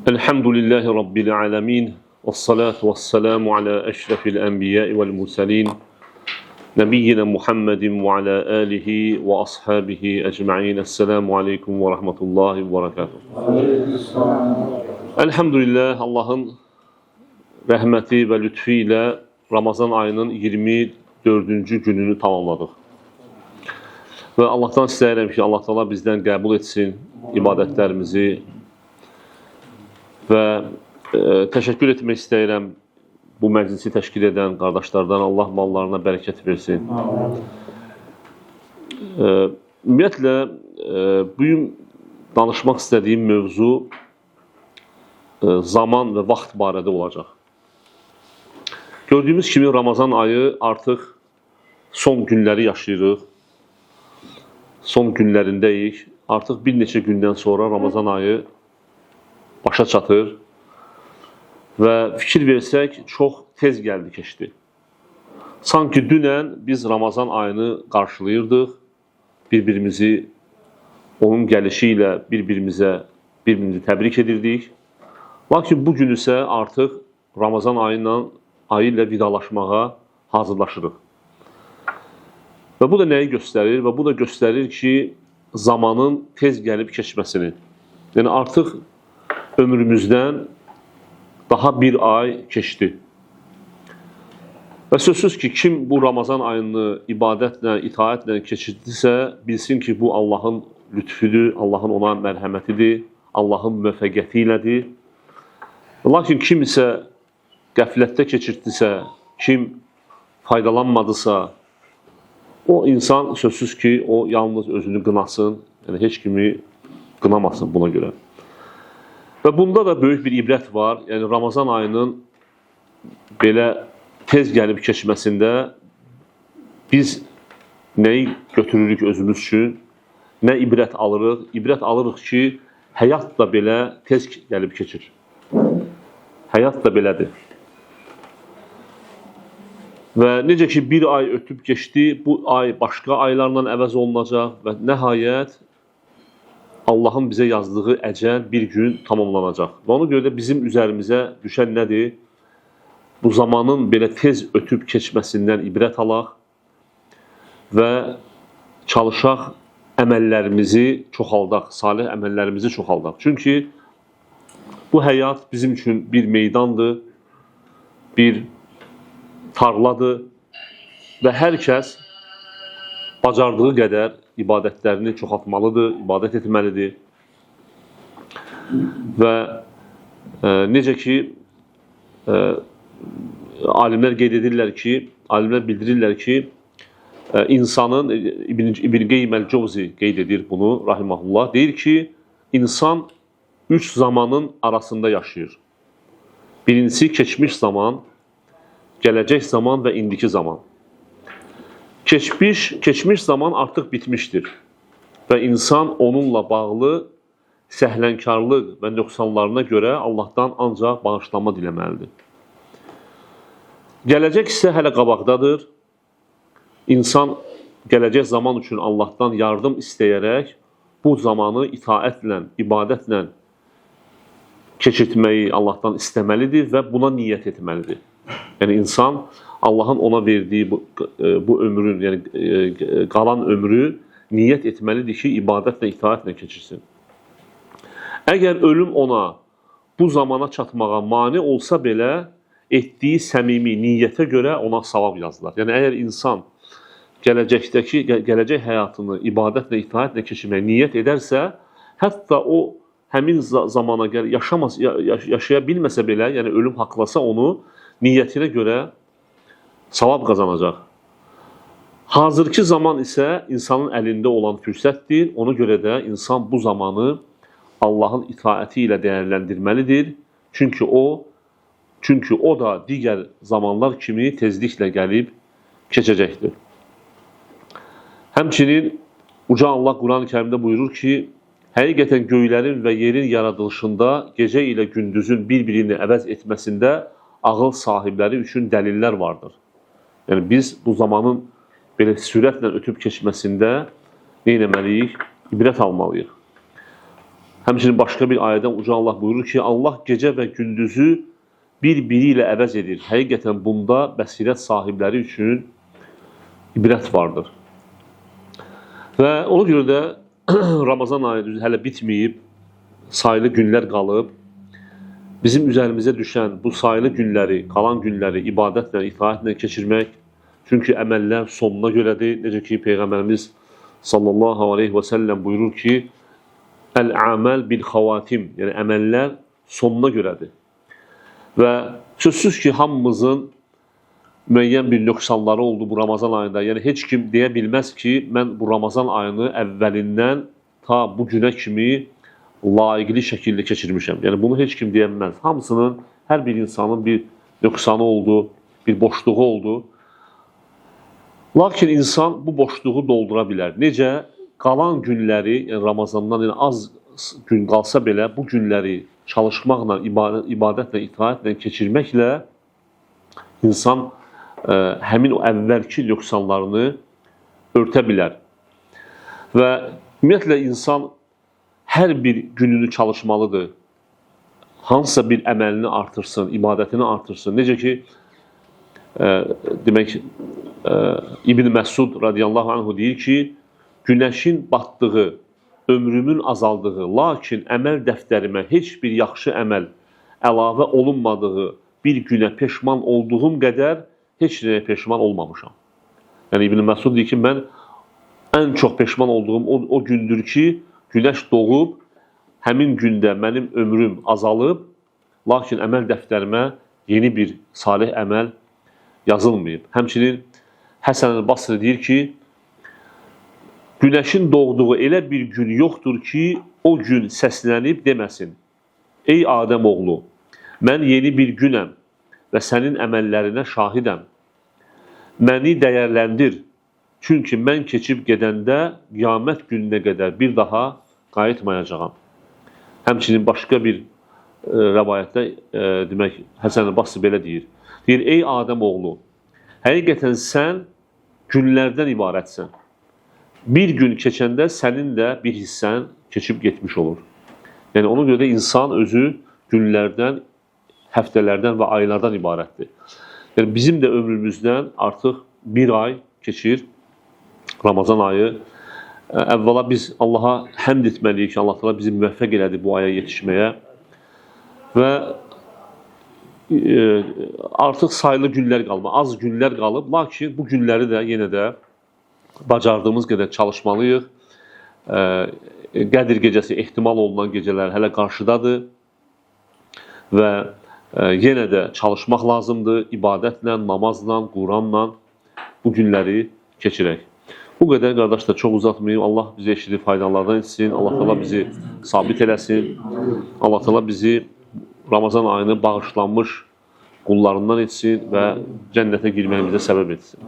Elhamdülillahi Rabbil alemin. Vessalatu vesselamu ala eşrefil enbiya'i vel murselin. Nebiyyina Muhammedin ve ala alihi ve ashabihi ecma'in. Esselamu aleyküm ve rahmetullahi ve berekatuhu. Elhamdülillah, Allah'ın rəhməti və lütfu ilə Ramazan ayının 24-cü gününü tamamladıq. Və Allahdan istəyirəm ki, Allah Teala bizdən qəbul etsin ibadətlərimizi və təşəkkür etmək istəyirəm bu məclisi təşkil edən qardaşlardan. Allah mallarına bərəkət versin. Ümumiyyətlə, bugün danışmaq istədiyim mövzu zaman və vaxt barədə olacaq. Gördüyümüz kimi Ramazan ayı artıq son günləri yaşayırıq. Son günlərindəyik. Artıq bir neçə gündən sonra Ramazan ayı başa çatır və fikir versək çox tez gəldi, keçdi. Sanki dünən biz Ramazan ayını qarşılayırdıq, bir-birimizi onun gəlişi ilə bir-birimizi təbrik edirdik. Lakin bugün isə artıq Ramazan ayı ilə vidalaşmağa hazırlaşırıq. Və bu da nəyi göstərir? Və bu da göstərir ki, zamanın tez gəlib keçməsini. Yəni artıq ömrümüzdən daha bir ay keçdi. Və sözsüz ki, kim bu Ramazan ayını ibadətlə, itaətlə keçirdisə, bilsin ki, bu Allahın lütfüdür, Allahın ona mərhəmətidir, Allahın müvəffəqiyyəti ilədir. Lakin kim isə qəflətdə keçirdisə, kim faydalanmadısa, o insan sözsüz ki, o yalnız özünü qınasın, yəni heç kimi qınamasın buna görə. Və bunda da böyük bir ibrət var. Yəni Ramazan ayının belə tez gəlib keçməsində biz nəyi götürürük özümüz üçün, nə ibrət alırıq? İbrət alırıq ki, həyat da belə tez gəlib keçir. Həyat da belədir. Və necə ki, bir ay ötüb keçdi, bu ay başqa aylarla əvəz olunacaq və nəhayət Allahın bizə yazdığı əcəl bir gün tamamlanacaq. Və ona görə də bizim üzərimizə düşən nədir? Bu zamanın belə tez ötüb keçməsindən ibrət alaq və çalışaq əməllərimizi çoxaldaq, salih əməllərimizi çoxaldaq. Çünki bu həyat bizim üçün bir meydandır, bir tarladır və hər kəs bacardığı qədər ibadətlərini çoxaltmalıdır, ibadət etməlidir. Və necə ki, alimlər qeyd edirlər ki, alimlər bildirirlər ki, insanın, İbn Qeym el-Cevzi qeyd edir bunu, rahiməhullah, deyir ki, insan 3 zamanın arasında yaşayır. Birincisi, keçmiş zaman, gələcək zaman və indiki zaman. Keçmiş zaman artıq bitmişdir və insan onunla bağlı səhlənkarlıq və nöqsanlarına görə Allahdan ancaq bağışlanma diləməlidir. Gələcək isə hələ qabaqdadır. İnsan gələcək zaman üçün Allahdan yardım istəyərək bu zamanı itaətlə, ibadətlə keçirtməyi Allahdan istəməlidir və buna niyyət etməlidir. Yəni insan Allahın ona verdiyi bu ömrün, yəni qalan ömrü niyyət etməlidir ki, ibadətlə, itaətlə keçirsin. Əgər ölüm ona bu zamana çatmağa mane olsa belə, etdiyi səmimi niyyətə görə ona savab yazılar. Yəni əgər insan gələcək həyatını ibadətlə, itaətlə keçirməyə niyyət edərsə, hətta o həmin zamana yaşaya bilməsə belə, yəni ölüm haqlasa onu, niyyətinə görə savab qazanacaq. Hazırki zaman isə insanın əlində olan fürsətdir. Ona görə də insan bu zamanı Allahın itaəti ilə dəyərləndirməlidir. Çünki o da digər zamanlar kimi tezliklə gəlib keçəcəkdir. Həmçinin Uca Allah Quran-ı Kərimdə buyurur ki, həqiqətən göylərin və yerin yaradılışında gecə ilə gündüzün bir-birini əvəz etməsində ağıl sahibləri üçün dəlillər vardır. Yəni biz bu zamanın belə sürətlə ötüb keçməsində nə etməliyik? İbrət almalıyıq. Həmçinin başqa bir ayədən uca Allah buyurur ki, Allah gecə və gündüzü bir-biri ilə əvəz edir. Həqiqətən bunda bəsirət sahibləri üçün ibrət vardır. Və ona görə də Ramazan ayı hələ bitməyib, sayılı günlər qalıb. Bizim üzərimizə düşən bu sayılı günləri, qalan günləri ibadətlə, itaətlə keçirmək. Çünki əməllər sonuna görədir. Necə ki, Peyğəmbərimiz sallallahu aleyhi və səlləm buyurur ki, Əl-əməl bil-xavatim, yəni əməllər sonuna görədir. Və sözsüz ki, hamımızın müəyyən bir nöqsanları oldu bu Ramazan ayında. Yəni, heç kim deyə bilməz ki, mən bu Ramazan ayını əvvəlindən ta bu günə kimi layiqli şəkildə keçirmişəm. Yəni, bunu heç kim deyə bilməz. Hamısının, hər bir insanın bir nöqsanı oldu, bir boşluğu oldu. Lakin insan bu boşluğu doldura bilər. Necə? Qalan günləri, yəni Ramazandan yəni az gün qalsa belə, bu günləri çalışmaqla, ibadətlə, itaətlə keçirməklə insan həmin o əvvəlki nöqsanlarını örtə bilər. Və ümumiyyətlə, insan hər bir gününü çalışmalıdır. Hansısa bir əməlini artırsın, ibadətini artırsın. Necə ki, demək, İbn Məsud radiyallahu anhu deyir ki, günəşin batdığı, ömrümün azaldığı, lakin əməl dəftərimə heç bir yaxşı əməl əlavə olunmadığı bir günə peşman olduğum qədər heç nəyə peşman olmamışam. Yəni İbn Məsud deyir ki, mən ən çox peşman olduğum o gündür ki, günəş doğub, həmin gündə mənim ömrüm azalıb, lakin əməl dəftərimə yeni bir salih əməl yazılmayıb. Həmçinin Həsən el-Basri deyir ki, günəşin doğduğu elə bir gün yoxdur ki, o gün səslənib deməsin. Ey Adəm oğlu, mən yeni bir günəm və sənin əməllərinə şahidəm. Məni dəyərləndir, çünki mən keçib gedəndə qiyamət gününə qədər bir daha qayıtmayacağam. Həmçinin başqa bir rəvayətdə demək, Həsən el-Basri belə deyir. Deyir, ey Adəm oğlu, həqiqətən sən günlərdən ibarətsən. Bir gün keçəndə sənin də bir hissən keçib getmiş olur. Yəni, ona görə də insan özü günlərdən, həftələrdən və aylardan ibarətdir. Yəni, bizim də ömrümüzdən artıq bir ay keçir, Ramazan ayı. Əvvəla biz Allaha həmd etməliyik ki, Allah təala bizi müvəffəq elədi bu aya yetişməyə. Və artıq sayılı günlər qalıb, az günlər qalıb, lakin bu günləri də yenə də bacardığımız qədər çalışmalıyıq. Qədir gecəsi ehtimal olunan gecələr hələ qarşıdadır və yenə də çalışmaq lazımdır. İbadətlə, namazla, Quranla bu günləri keçirək. Bu qədər qardaşlar, çox uzatmayayım. Allah bizi eşidib faydalardan etsin. Allah təala bizi sabit eləsin. Allah təala bizi Ramazan ayını bağışlanmış qullarından etsin və cənnətə girməyimizə səbəb etsin.